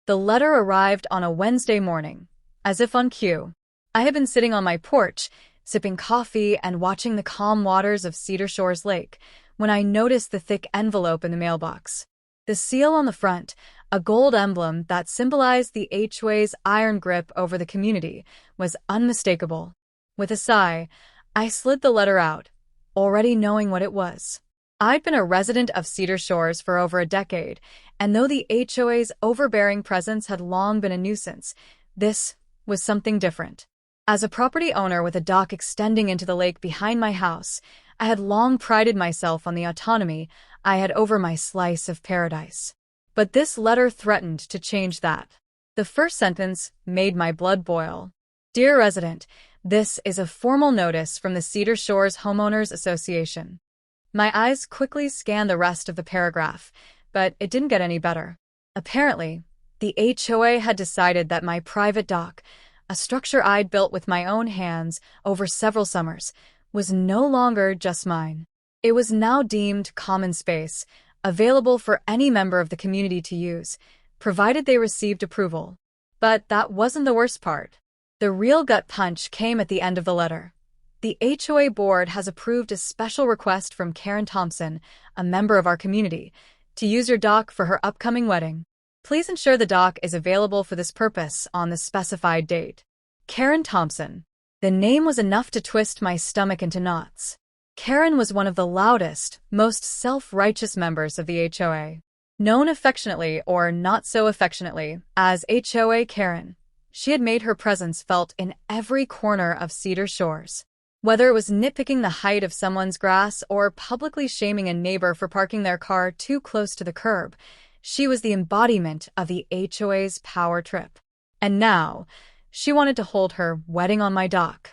The letter arrived on a Wednesday morning, as if on cue. I had been sitting on my porch, sipping coffee and watching the calm waters of Cedar Shores Lake, when I noticed the thick envelope in the mailbox. The seal on the front, a gold emblem that symbolized the HOA's iron grip over the community, was unmistakable. With a sigh, I slid the letter out, already knowing what it was. I'd been a resident of Cedar Shores for over a decade, and though the HOA's overbearing presence had long been a nuisance, this was something different. As a property owner with a dock extending into the lake behind my house, I had long prided myself on the autonomy I had over my slice of paradise. But this letter threatened to change that. The first sentence made my blood boil. Dear resident, this is a formal notice from the Cedar Shores Homeowners Association. My eyes quickly scanned the rest of the paragraph, but it didn't get any better. Apparently, the HOA had decided that my private dock, a structure I'd built with my own hands over several summers, was no longer just mine. It was now deemed common space, available for any member of the community to use, provided they received approval. But that wasn't the worst part. The real gut punch came at the end of the letter. The HOA board has approved a special request from Karen Thompson, a member of our community, to use your dock for her upcoming wedding. Please ensure the dock is available for this purpose on the specified date. Karen Thompson. The name was enough to twist my stomach into knots. Karen was one of the loudest, most self-righteous members of the HOA. Known affectionately or not so affectionately as HOA Karen, she had made her presence felt in every corner of Cedar Shores. Whether it was nitpicking the height of someone's grass or publicly shaming a neighbor for parking their car too close to the curb, she was the embodiment of the HOA's power trip. And now, she wanted to hold her wedding on my dock.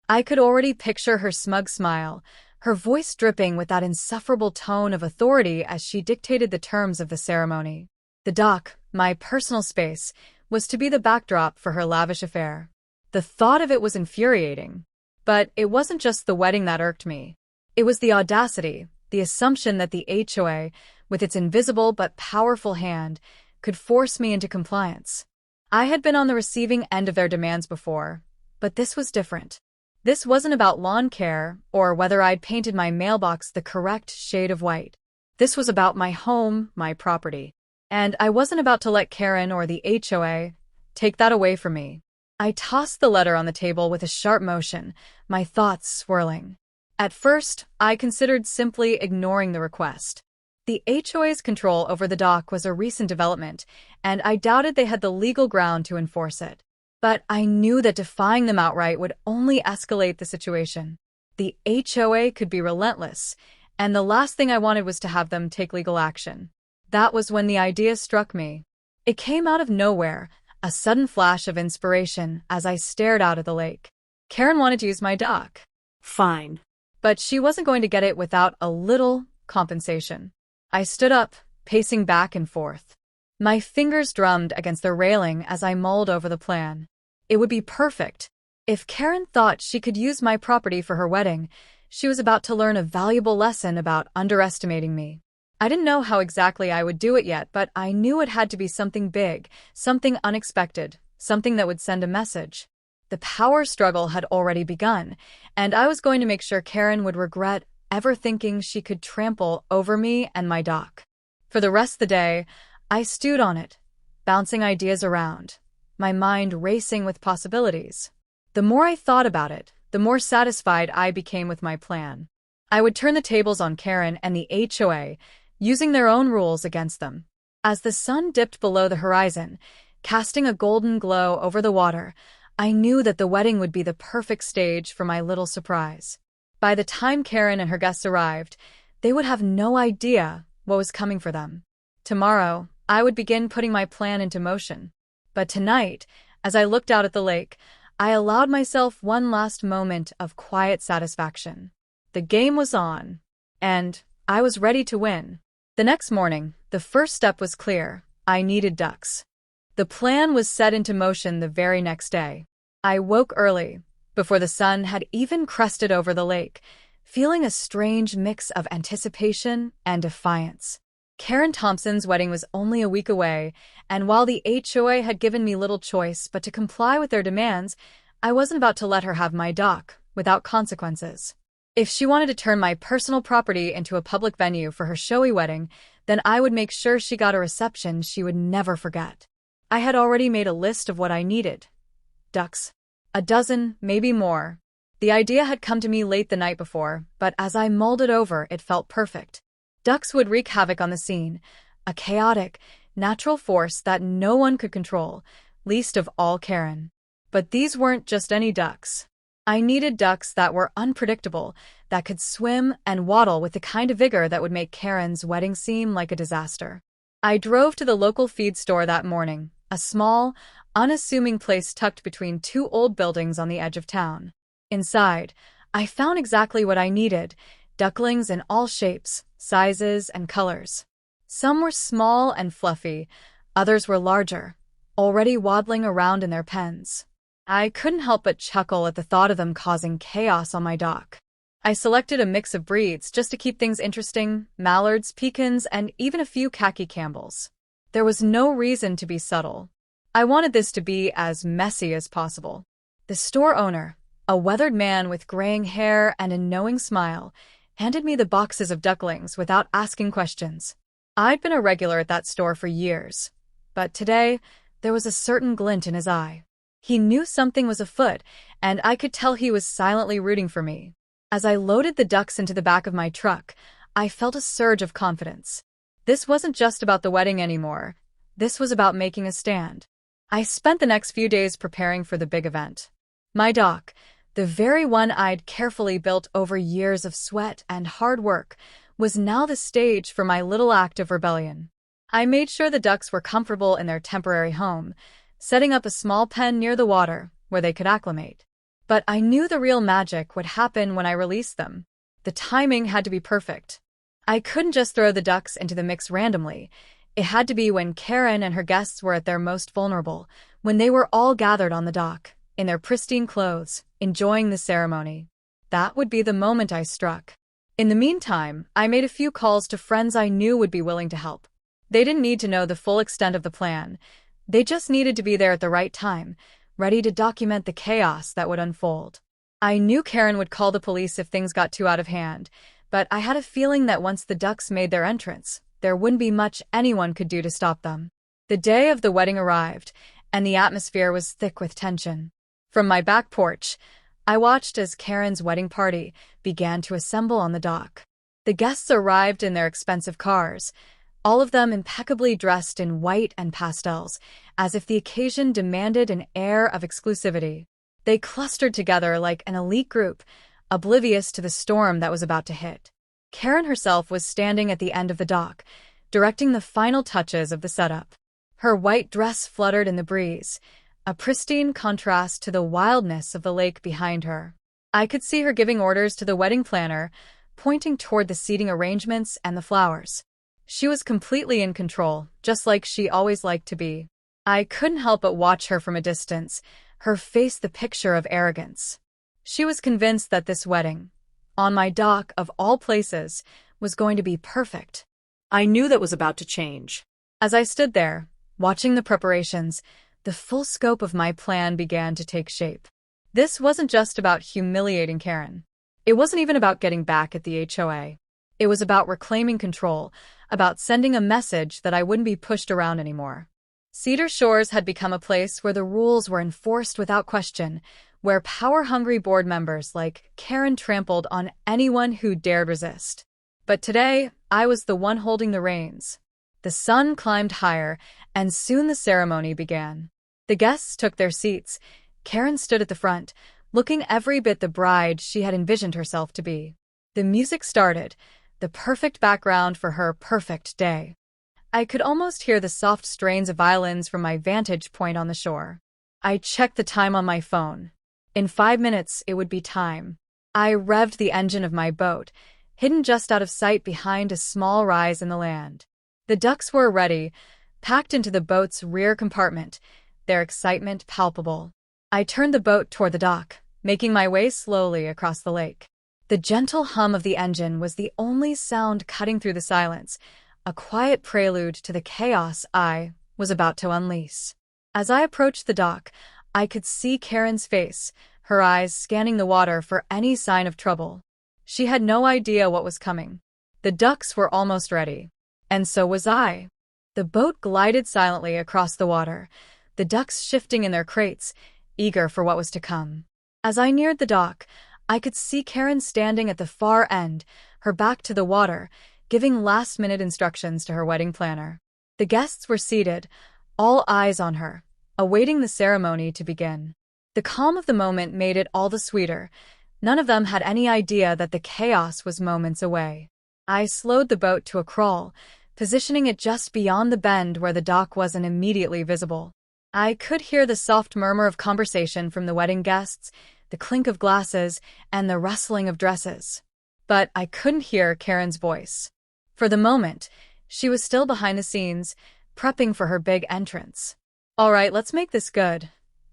I could already picture her smug smile, her voice dripping with that insufferable tone of authority as she dictated the terms of the ceremony. The dock, my personal space, was to be the backdrop for her lavish affair. The thought of it was infuriating. But it wasn't just the wedding that irked me. It was the audacity, the assumption that the HOA, with its invisible but powerful hand, could force me into compliance. I had been on the receiving end of their demands before, but this was different. This wasn't about lawn care or whether I'd painted my mailbox the correct shade of white. This was about my home, my property. And I wasn't about to let Karen or the HOA take that away from me. I tossed the letter on the table with a sharp motion, my thoughts swirling. At first, I considered simply ignoring the request. The HOA's control over the dock was a recent development, and I doubted they had the legal ground to enforce it. But I knew that defying them outright would only escalate the situation. The HOA could be relentless, and the last thing I wanted was to have them take legal action. That was when the idea struck me. It came out of nowhere, a sudden flash of inspiration as I stared out at the lake. Karen wanted to use my dock. Fine. But she wasn't going to get it without a little compensation. I stood up, pacing back and forth. My fingers drummed against the railing as I mulled over the plan. It would be perfect. If Karen thought she could use my property for her wedding, she was about to learn a valuable lesson about underestimating me. I didn't know how exactly I would do it yet, but I knew it had to be something big, something unexpected, something that would send a message. The power struggle had already begun, and I was going to make sure Karen would regret ever thinking she could trample over me and my dock. For the rest of the day, I stewed on it, bouncing ideas around, my mind racing with possibilities. The more I thought about it, the more satisfied I became with my plan. I would turn the tables on Karen and the HOA, using their own rules against them. As the sun dipped below the horizon, casting a golden glow over the water, I knew that the wedding would be the perfect stage for my little surprise. By the time Karen and her guests arrived, they would have no idea what was coming for them. Tomorrow, I would begin putting my plan into motion. But tonight, as I looked out at the lake, I allowed myself one last moment of quiet satisfaction. The game was on, and I was ready to win. The next morning, the first step was clear. I needed ducks. The plan was set into motion the very next day. I woke early, before the sun had even crested over the lake, feeling a strange mix of anticipation and defiance. Karen Thompson's wedding was only a week away, and while the HOA had given me little choice but to comply with their demands, I wasn't about to let her have my dock without consequences. If she wanted to turn my personal property into a public venue for her showy wedding, then I would make sure she got a reception she would never forget. I had already made a list of what I needed. Ducks. A dozen, maybe more. The idea had come to me late the night before, but as I mulled it over, it felt perfect. Ducks would wreak havoc on the scene, a chaotic, natural force that no one could control, least of all Karen. But these weren't just any ducks. I needed ducks that were unpredictable, that could swim and waddle with the kind of vigor that would make Karen's wedding seem like a disaster. I drove to the local feed store that morning, a small, unassuming place tucked between two old buildings on the edge of town. Inside, I found exactly what I needed: ducklings in all shapes, sizes, and colors. Some were small and fluffy, others were larger, already waddling around in their pens. I couldn't help but chuckle at the thought of them causing chaos on my dock. I selected a mix of breeds just to keep things interesting: mallards, pekins, and even a few khaki Campbells. There was no reason to be subtle. I wanted this to be as messy as possible. The store owner, a weathered man with graying hair and a knowing smile, handed me the boxes of ducklings without asking questions. I'd been a regular at that store for years, but today there was a certain glint in his eye. He knew something was afoot, and I could tell he was silently rooting for me. As I loaded the ducks into the back of my truck, I felt a surge of confidence. This wasn't just about the wedding anymore. This was about making a stand. I spent the next few days preparing for the big event. My dock, the very one I'd carefully built over years of sweat and hard work, was now the stage for my little act of rebellion. I made sure the ducks were comfortable in their temporary home, setting up a small pen near the water where they could acclimate. But I knew the real magic would happen when I released them. The timing had to be perfect. I couldn't just throw the ducks into the mix randomly. It had to be when Karen and her guests were at their most vulnerable, when they were all gathered on the dock, in their pristine clothes, enjoying the ceremony. That would be the moment I struck. In the meantime, I made a few calls to friends I knew would be willing to help. They didn't need to know the full extent of the plan. They just needed to be there at the right time, ready to document the chaos that would unfold. I knew Karen would call the police if things got too out of hand, but I had a feeling that once the ducks made their entrance, there wouldn't be much anyone could do to stop them. The day of the wedding arrived, and the atmosphere was thick with tension. From my back porch, I watched as Karen's wedding party began to assemble on the dock. The guests arrived in their expensive cars, all of them impeccably dressed in white and pastels, as if the occasion demanded an air of exclusivity. They clustered together like an elite group, oblivious to the storm that was about to hit. Karen herself was standing at the end of the dock, directing the final touches of the setup. Her white dress fluttered in the breeze, a pristine contrast to the wildness of the lake behind her. I could see her giving orders to the wedding planner, pointing toward the seating arrangements and the flowers. She was completely in control, just like she always liked to be. I couldn't help but watch her from a distance, her face the picture of arrogance. She was convinced that this wedding, on my dock of all places, was going to be perfect. I knew that was about to change. As I stood there, watching the preparations, the full scope of my plan began to take shape. This wasn't just about humiliating Karen. It wasn't even about getting back at the HOA. It was about reclaiming control, about sending a message that I wouldn't be pushed around anymore. Cedar Shores had become a place where the rules were enforced without question, where power-hungry board members like Karen trampled on anyone who dared resist. But today, I was the one holding the reins. The sun climbed higher, and soon the ceremony began. The guests took their seats. Karen stood at the front, looking every bit the bride she had envisioned herself to be. The music started, the perfect background for her perfect day. I could almost hear the soft strains of violins from my vantage point on the shore. I checked the time on my phone. In 5 minutes, it would be time. I revved the engine of my boat, hidden just out of sight behind a small rise in the land. The ducks were ready, packed into the boat's rear compartment, their excitement palpable. I turned the boat toward the dock, making my way slowly across the lake. The gentle hum of the engine was the only sound cutting through the silence, a quiet prelude to the chaos I was about to unleash. As I approached the dock, I could see Karen's face, her eyes scanning the water for any sign of trouble. She had no idea what was coming. The ducks were almost ready. And so was I. The boat glided silently across the water, the ducks shifting in their crates, eager for what was to come. As I neared the dock, I could see Karen standing at the far end, her back to the water, giving last-minute instructions to her wedding planner. The guests were seated, all eyes on her, awaiting the ceremony to begin. The calm of the moment made it all the sweeter. None of them had any idea that the chaos was moments away. I slowed the boat to a crawl, positioning it just beyond the bend where the dock wasn't immediately visible. I could hear the soft murmur of conversation from the wedding guests, the clink of glasses, and the rustling of dresses. But I couldn't hear Karen's voice. For the moment, she was still behind the scenes, prepping for her big entrance. "All right, let's make this good,"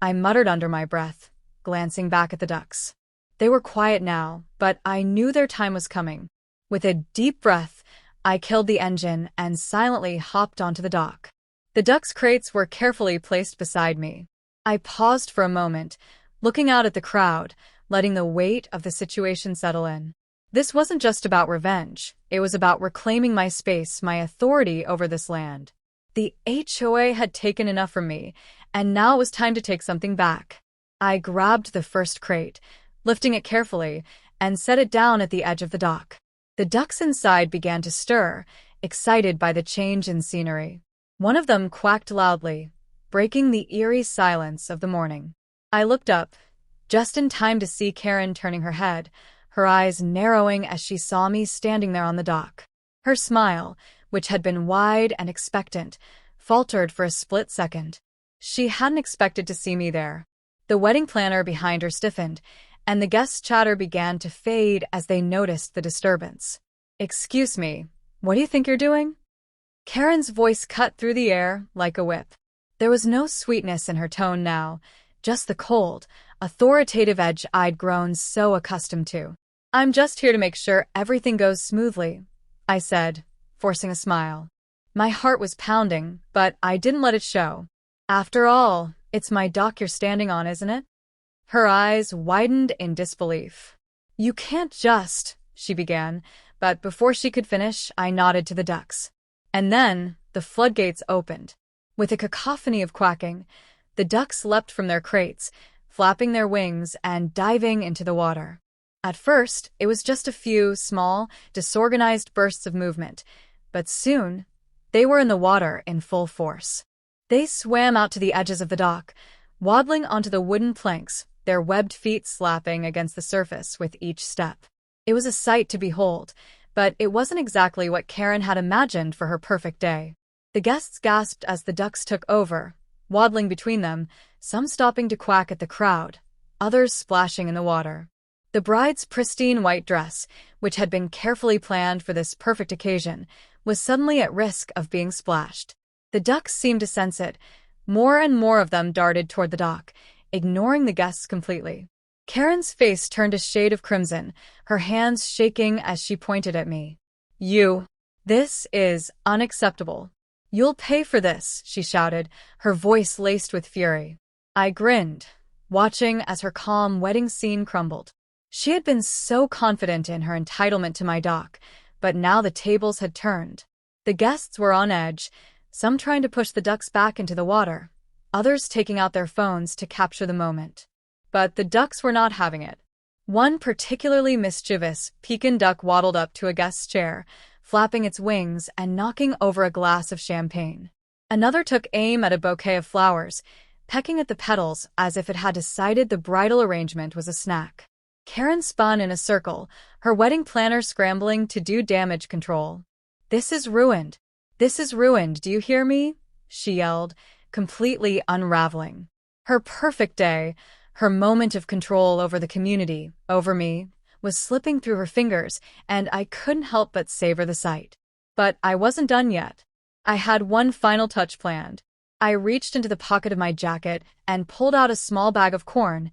I muttered under my breath, glancing back at the ducks. They were quiet now, but I knew their time was coming. With a deep breath, I killed the engine and silently hopped onto the dock. The ducks' crates were carefully placed beside me. I paused for a moment, looking out at the crowd, letting the weight of the situation settle in. This wasn't just about revenge. It was about reclaiming my space, my authority over this land. The HOA had taken enough from me, and now it was time to take something back. I grabbed the first crate, lifting it carefully, and set it down at the edge of the dock. The ducks inside began to stir, excited by the change in scenery. One of them quacked loudly, breaking the eerie silence of the morning. I looked up, just in time to see Karen turning her head, her eyes narrowing as she saw me standing there on the dock. Her smile, which had been wide and expectant, faltered for a split second. She hadn't expected to see me there. The wedding planner behind her stiffened, and the guests' chatter began to fade as they noticed the disturbance. "Excuse me, what do you think you're doing?" Karen's voice cut through the air like a whip. There was no sweetness in her tone now, just the cold, authoritative edge I'd grown so accustomed to. "I'm just here to make sure everything goes smoothly," I said, forcing a smile. My heart was pounding, but I didn't let it show. "After all, it's my dock you're standing on, isn't it?" Her eyes widened in disbelief. "You can't just," she began, but before she could finish, I nodded to the ducks. And then, the floodgates opened. With a cacophony of quacking, the ducks leapt from their crates, flapping their wings and diving into the water. At first, it was just a few small, disorganized bursts of movement, but soon, they were in the water in full force. They swam out to the edges of the dock, waddling onto the wooden planks, their webbed feet slapping against the surface with each step. It was a sight to behold, but it wasn't exactly what Karen had imagined for her perfect day. The guests gasped as the ducks took over, waddling between them, some stopping to quack at the crowd, others splashing in the water. The bride's pristine white dress, which had been carefully planned for this perfect occasion, was suddenly at risk of being splashed. The ducks seemed to sense it. More and more of them darted toward the dock, ignoring the guests completely. Karen's face turned a shade of crimson, her hands shaking as she pointed at me. This is unacceptable. You'll pay for this," she shouted, her voice laced with fury. I grinned, watching as her calm wedding scene crumbled. She had been so confident in her entitlement to my dock, but now the tables had turned. The guests were on edge, some trying to push the ducks back into the water, others taking out their phones to capture the moment. But the ducks were not having it. One particularly mischievous Pekin duck waddled up to a guest's chair, flapping its wings and knocking over a glass of champagne. Another took aim at a bouquet of flowers, pecking at the petals as if it had decided the bridal arrangement was a snack. Karen spun in a circle, her wedding planner scrambling to do damage control. This is ruined, do you hear me?" she yelled, completely unraveling. Her perfect day, her moment of control over the community, over me, was slipping through her fingers, and I couldn't help but savor the sight. But I wasn't done yet. I had one final touch planned. I reached into the pocket of my jacket and pulled out a small bag of corn,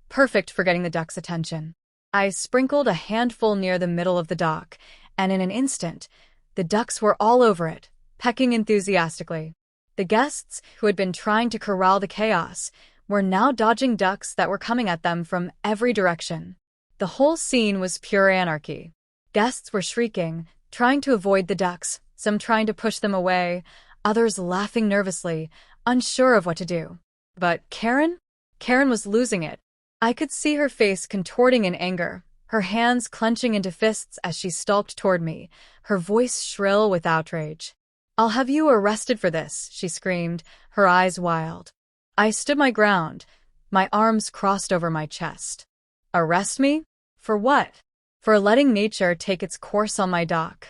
perfect for getting the ducks' attention. I sprinkled a handful near the middle of the dock, and in an instant, The ducks were all over it, pecking enthusiastically. The guests, who had been trying to corral the chaos, were now dodging ducks that were coming at them from every direction. The whole scene was pure anarchy. Guests were shrieking, trying to avoid the ducks, some trying to push them away, others laughing nervously, unsure of what to do. But Karen? Karen was losing it. I could see her face contorting in anger, her hands clenching into fists as she stalked toward me, her voice shrill with outrage. "I'll have you arrested for this," she screamed, her eyes wild. I stood my ground, my arms crossed over my chest. Arrest me? For what? For letting nature take its course on my dock.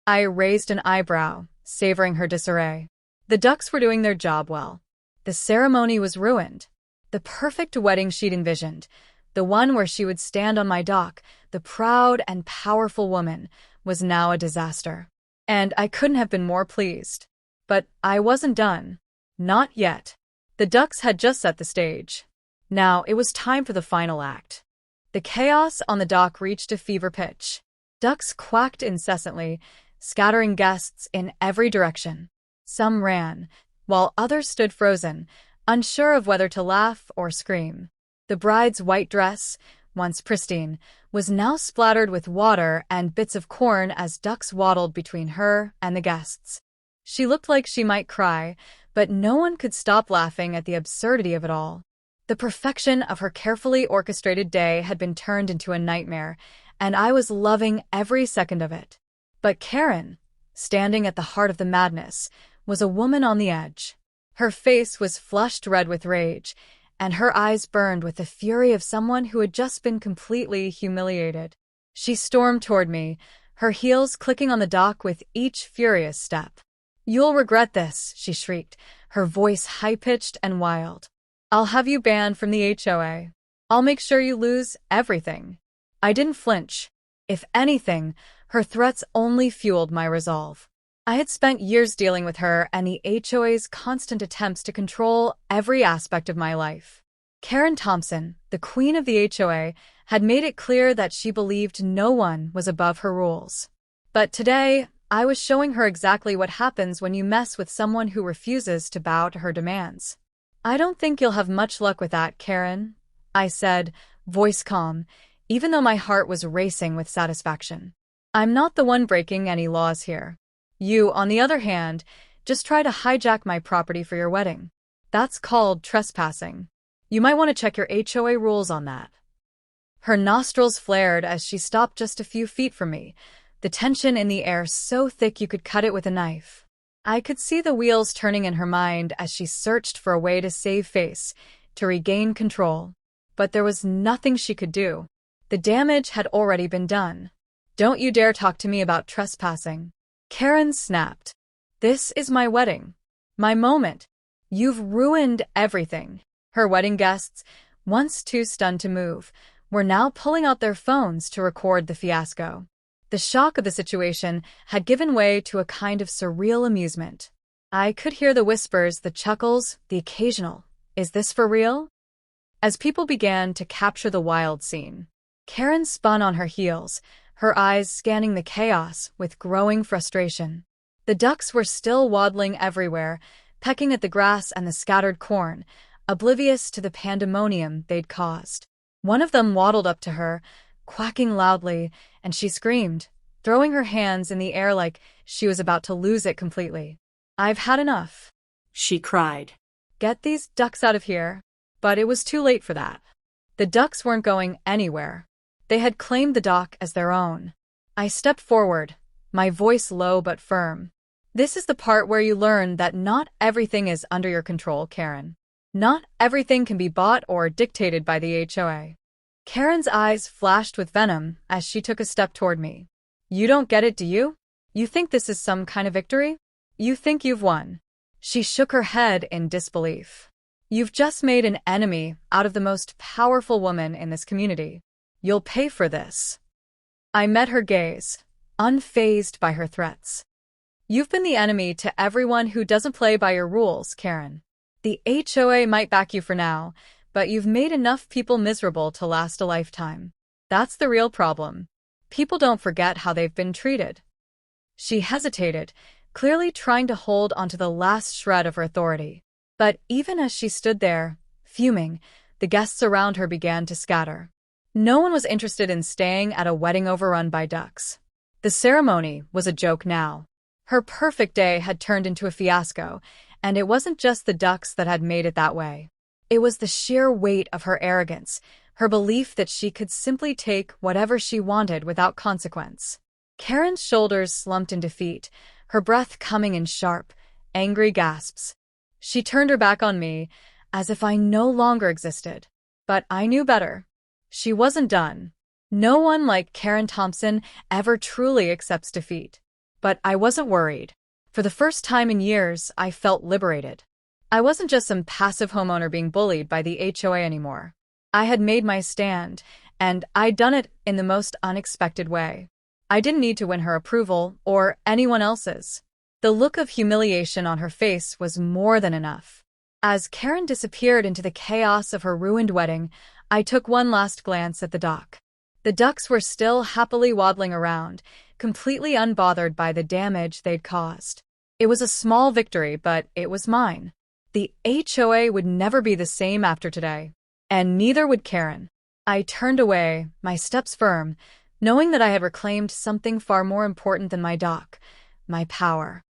I raised an eyebrow, savoring her disarray. The ducks were doing their job well. The ceremony was ruined. The perfect wedding she'd envisioned, the one where she would stand on my dock, the proud and powerful woman, was now a disaster. And I couldn't have been more pleased. But I wasn't done. Not yet. The ducks had just set the stage. Now it was time for the final act. The chaos on the dock reached a fever pitch. Ducks quacked incessantly, scattering guests in every direction. Some ran, while others stood frozen, unsure of whether to laugh or scream. The bride's white dress, once pristine, was now splattered with water and bits of corn as ducks waddled between her and the guests. She looked like she might cry, but no one could stop laughing at the absurdity of it all. The perfection of her carefully orchestrated day had been turned into a nightmare, and I was loving every second of it. But Karen, standing at the heart of the madness, was a woman on the edge. Her face was flushed red with rage, and her eyes burned with the fury of someone who had just been completely humiliated. She stormed toward me, her heels clicking on the dock with each furious step. "You'll regret this," she shrieked, her voice high-pitched and wild. "I'll have you banned from the HOA. I'll make sure you lose everything." I didn't flinch. If anything, her threats only fueled my resolve. I had spent years dealing with her and the HOA's constant attempts to control every aspect of my life. Karen Thompson, the queen of the HOA, had made it clear that she believed no one was above her rules. But today, I was showing her exactly what happens when you mess with someone who refuses to bow to her demands. "I don't think you'll have much luck with that, Karen," I said, voice calm, even though my heart was racing with satisfaction. "I'm not the one breaking any laws here. You, on the other hand, just try to hijack my property for your wedding. That's called trespassing. You might want to check your HOA rules on that." Her nostrils flared as she stopped just a few feet from me, the tension in the air so thick you could cut it with a knife. I could see the wheels turning in her mind as she searched for a way to save face, to regain control. But there was nothing she could do. The damage had already been done. "Don't you dare talk to me about trespassing." Karen snapped. "This is my wedding. My moment. You've ruined everything." Her wedding guests, once too stunned to move, were now pulling out their phones to record the fiasco. The shock of the situation had given way to a kind of surreal amusement. I could hear the whispers, the chuckles, the occasional, "Is this for real?" As people began to capture the wild scene. Karen spun on her heels, her eyes scanning the chaos with growing frustration. The ducks were still waddling everywhere, pecking at the grass and the scattered corn, oblivious to the pandemonium they'd caused. One of them waddled up to her, quacking loudly, and she screamed, throwing her hands in the air like she was about to lose it completely. "I've had enough," she cried. "Get these ducks out of here." But it was too late for that. The ducks weren't going anywhere. They had claimed the dock as their own. I stepped forward, my voice low but firm. "This is the part where you learn that not everything is under your control, Karen. Not everything can be bought or dictated by the HOA." Karen's eyes flashed with venom as she took a step toward me. "You don't get it, do you? You think this is some kind of victory? You think you've won?" She shook her head in disbelief. "You've just made an enemy out of the most powerful woman in this community. You'll pay for this." I met her gaze, unfazed by her threats. "You've been the enemy to everyone who doesn't play by your rules, Karen. The HOA might back you for now, but you've made enough people miserable to last a lifetime. That's the real problem. People don't forget how they've been treated." She hesitated, clearly trying to hold onto the last shred of her authority. But even as she stood there, fuming, the guests around her began to scatter. No one was interested in staying at a wedding overrun by ducks. The ceremony was a joke now. Her perfect day had turned into a fiasco, and it wasn't just the ducks that had made it that way. It was the sheer weight of her arrogance, her belief that she could simply take whatever she wanted without consequence. Karen's shoulders slumped in defeat, her breath coming in sharp, angry gasps. She turned her back on me, as if I no longer existed. But I knew better. She wasn't done. No one like Karen Thompson ever truly accepts defeat. But I wasn't worried. For the first time in years, I felt liberated. I wasn't just some passive homeowner being bullied by the HOA anymore. I had made my stand, and I'd done it in the most unexpected way. I didn't need to win her approval or anyone else's. The look of humiliation on her face was more than enough. As Karen disappeared into the chaos of her ruined wedding, I took one last glance at the dock. The ducks were still happily waddling around, completely unbothered by the damage they'd caused. It was a small victory, but it was mine. The HOA would never be the same after today. And neither would Karen. I turned away, my steps firm, knowing that I had reclaimed something far more important than my dock, my power.